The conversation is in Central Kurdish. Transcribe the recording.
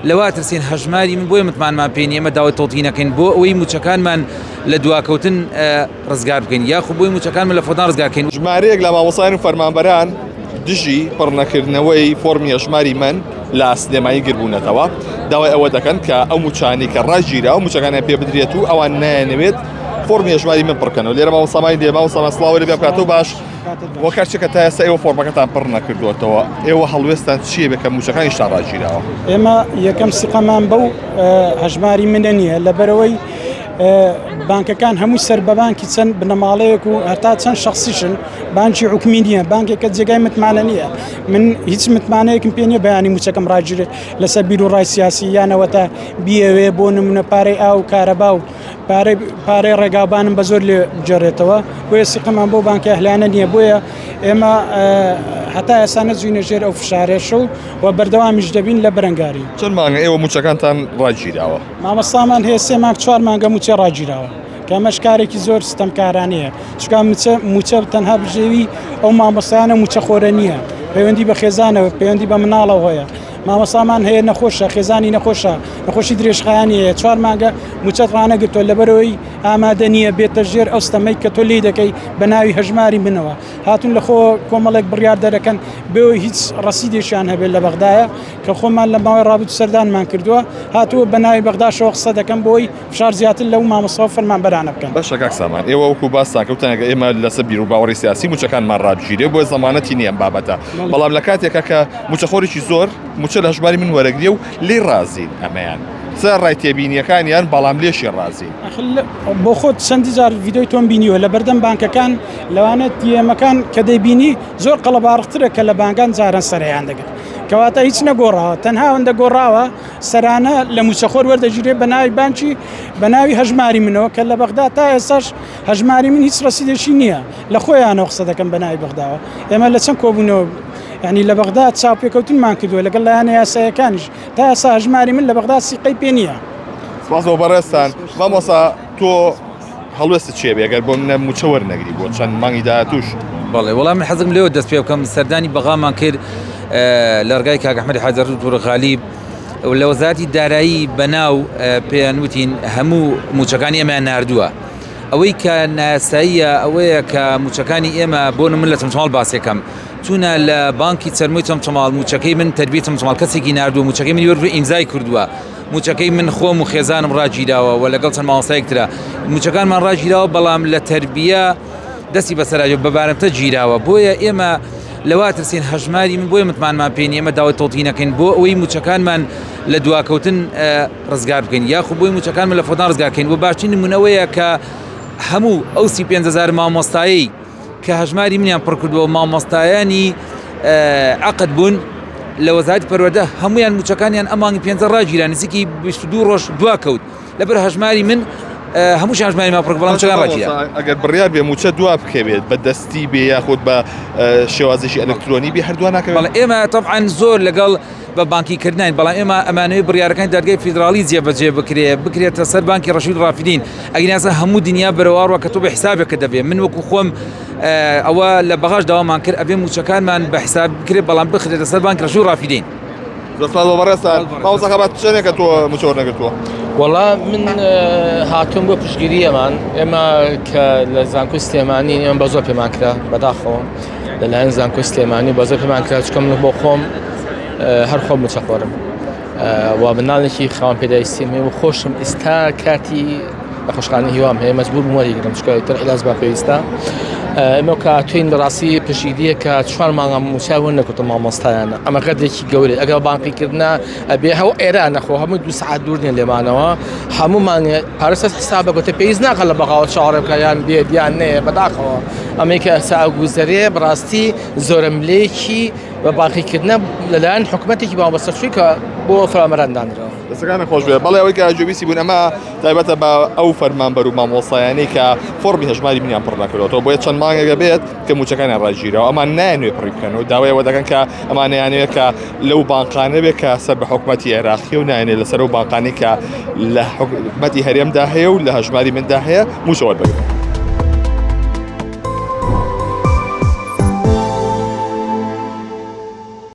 لەواترسین هەژماری من بۆیە متمانمان پێ نیە ئێمە داوای تۆڵتینەکەین بۆ ئەوەی موچەکانمان لە دواکەوتن ڕزگار بکەین یاخو بۆی موچەکانمان لە فۆتان ڕزگارکەین. ژمارەیەک لە مامۆستایان و فەرمانبەران دژی پڕنەکردنەوەی فۆرمی هەژماری من لە سلێمایی گربوونەتەوە داوای ئەوە دەکەن کە ئەو موچانی کە ڕاگیرا و موچەکانیان پێ بدرێت و ئەوان نایەنەوێت فۆرمی هەژماری من پڕکەنەوە. لێرە مامۆستامای دێ مامۆستا سڵاوی لێ بکاتەوە باش وە کارچێکە تا ئێستا ئێوە فۆرمەکەتان پڕ نەکردووەتەوە ئێوە هەڵوێستان چییە بێ کە موچەکانیشتان ڕاگیراوە؟ ئێمە یەکەم سقەمان بەو هەژماری منە نییە لەبەرەوەی بانکەکان هەموو سەر بە بانکی چەند بنەماڵەیەک و هەتا چەند شخصیشن بانکی حکومی نییە بانکێکە جێگای متمانە نییە من هیچ متمانەیەکم پێ نییە بەیانی موچەکەم ڕاگیرێت لەسەر بیر و ڕای سیاسی یانەوە تا بیەوێ بۆ نمونە پارەی ئاو کارەبا و پارەی ڕێگابانم بە زۆر لێ بجێڕێتەوە بۆیە سقەمان بۆ بانکە ئەهلیانە نییە بۆیە ئێمە هەتا ئێستا نەچووینە ژێر ئەو فشارێشە و بەردەوامیش دەبین لە بەرەنگاری. چەند مانگە ئێوە موچەکانتان ڕاگیراوە؟ مامۆستامان هەیە 3 مانگ 4 مانگە موچە ڕاگیراوە کە ئەمەش کارێکی زۆر ستەمکارانەیە چکە موچە تەنها بژێوی ئەو مامۆستایانە موچەخۆرە نییە پەیوەندی بە خێزانەوە پەیوەندی بە مناڵەوە هەیە مامۆستامان هەیە نەخۆشە خێزانی نەخۆشە نەخۆشی درێژخایانی هەیە 4 مانگە موچەت ڕانەگرتووە لەبەرەوەی ئامادە نییە بێتە ژێر ئەو ستەمەی کە تۆ لێ دەکەی بە ناوی هەژماری منەوە هاتون لە خۆ کۆمەڵێک بڕیار دەرەکەن بێەوەی هیچ ڕەسیدێکیان هەبێت لە بەغدایە کە خۆمان لە ماوەی ڕابردوو سەردانمان کردووە هاتووە بە ناوی بەغداشەوە قسە دەکەم بۆی فشار زیاتر لەو مامۆستا و فەرمانبەرانە بکەن. باشە کاک سامان ئێوە وەکو باستان کەوتنەکە ئێمە لەسەر بیر و باوەڕی سیاسی موچەکانمان ڕاگیرێ بۆ زەمانەتی نییە بابەتە بەڵام لە کاتێکە کە موچەخۆرێکی زۆر موچە لە هەژماری من وەرەگرێ و لێ ڕازین ئەمەیان سەر ڕای تێبینیەکانیان بەڵام لێشی ڕازین بۆ خۆت چەندی جار ڤیدۆی تۆم بینیوە لە بەردەم بانکەکان لەوانێت دیێمەکان کە دەیبینی زۆر قەڵەباڕخترە کە لە بانکان جاران سەرەیان دەگرت کەواتە هیچ نەگۆڕاوە تەنها ئەوەندە گۆڕاوە سەرانە لە موچەخۆر وەردەگیرێت بە ناوی بانکی بە ناوی هەژماری منەوە کە لە بەغدا تا ئێستاش هەژماری من هیچ ڕەسیدێکی نییە لە خۆیانەوە قسە دەکەم بە ناوی بەغداوە ئێمە لە چەند کۆبوونەوە ینی لە بەغدا چاوپێکەوتنمان کردووە لەگەڵ لایەنە یاساییەکانیش تا ئێستا هەژماری من لە بەغدا سیقەی پێ نییە. سپاسەوە بەڕێستان مامۆستا تۆ هەڵوێستت چییە بێ ئەگەر بۆ منە موچە وەرنەگری بۆ چەند مانگی داهاتووش؟ بەڵێ وەڵام من حەزم لێوە دەست پێ بکەم سەردانی بەغامان کرد لە ڕگای کاک ئەحمەدی حاجی تووڕە غالیب لە وەزارەتی دارایی بەناو پێیان وتین هەموو موچەکانی ئێمەیان ناردووە ئەوەی کە ناساییە ئەوەیە کە موچەکانی ئێمە بۆ من لە چەمچەماڵ باسێکەم چونە لە بانکی چەرمۆی چەمچەماڵ موچەکەی من تەربیە چەمچەماڵ کەسێکی ناردووە موچەکەی من وەرگرت ئیمزای کردووە موچەکەی من خۆم و خێزانم ڕاگیراوە و لەگەڵ چەند مامۆستایەک ترە موچەکانمان ڕاگیراوە بەڵام لە تەربیە دەستی بەسەراجە بەبارەمتە گیراوە بۆیە ئێمە لەواترسین هەژماری من بۆیە متمانمان پێ نیە ئێمە داوای تۆڵتینەکەین بۆ ئەوەی موچەکانمان لە دواکەوتن ڕزگار بکەین یاخو بۆی موچەکانمان لە فۆتان ڕزگارکەین و باشترین نمونەوەیە کە هەموو ئەو 35,000 مامۆستایی کە هەژماری منیان پڕ کردووە مامۆستایانی عەقد بوون لە وەزارەتی پەروەردە هەمویان موچەکانیان ئەمانگی 5 ڕاگیران نزیکی 22 ڕۆژ دواکەوت لەبەر هەژماری من هەمووش هەژماری ما پڕ بەڵام موچەکان ڕاگیرا. ئەگەر بڕیار بێ موچە دوا بکەوێت بە دەستی بێ یاخود بە شێوازێکی ئەلکترۆنی بێ هەردووان ناکەوێت؟ ئێمە تەبعاً زۆر لەگەڵ بە بانکیکردنین بەڵام ئێمە ئەمانەوەی بڕیارەکانی دادگای فیدراڵی جێبەجێ بکرێتە سەر بانکی ڕەشید ڕافیدین ئەگەنیاسە هەموو دنیا بەرەواڕوە کە تۆ بە حسابێکە دەبێت من وەکو خۆم ئەوە لە بەغاش داوامان کرد ئەبێ موچەکانمان بە حساب بکرێت بەڵام بخرێتە سەر بانکی ڕەشید ڕافیدین. دەستپاس بەڕێستان مامۆستا بات چەندێکە تۆ موچە وەرنەگرتووە؟ وەڵا من هاتووم بۆ پشتگیری ئێمە کە لە زانکۆی سلێمانی ئێمە بە زۆر پێمان کرا بەداخەوە لەلایەن زانکۆی سلێمانی بە زۆر پێمان کرا چکە من بۆ خۆم هەر خۆم موچەخۆرم و مناڵێکی خاوەن پێداویستیم و خۆشم ئێستا کاتی بە خۆشخانەی هیوام هەیە مەجبور بووم وەرگرم چکە تر عیلاج با پێویستە ئێمە کە توین بەڕاستی پشتگیریە کە 4 مانگە موچە وەرنەگرتووە مامۆستایانە ئەمە قەدێکی گەورەیە ئەگەر بانقیکردنا ئەبێ هەو ئێرە نەخۆ هەموو 2 سەعات دوور نیە لێمانەوە هەمومان پارەسە حسابە گوتە پێویست ناکە لە بەغاوە چاوەڕێ بکە یان بێت یان نەیە بەداخەوە ئەمەی کە ئەسا گوزەرێ بەڕاستی زۆرەملەیەکی بە بانقیکردنە لەلایەن حکوومەتێکی مابەستەچووی کە بۆ فەرمانبەرەندانرەوە. دەستەکانە خۆش بێ بەڵێ ئەوەی کە جوبیسی بوون ئەمە تایبەتە بە ئەو فەرمانبەر و مامۆستایانەی کە فۆرمی هەژماری منیان پڕ نەکردەوە بۆیە چەند مانگێکە بێت کە موچەکانیان ڕاگیرەوە ئەمان نایانوێ پڕی بکەن و داوای ئەوە دەکەن کە ئەمان نەیانوێت کە لەو بانقانە بێت کە سەر بە حکوومەتی عێراقی و نایانێت لەسەر ئەو بانقانەی کە لە حکوومەتی هەرێمدا هەیە و لە هەژماری مندا هەیە موچە وەربگرن.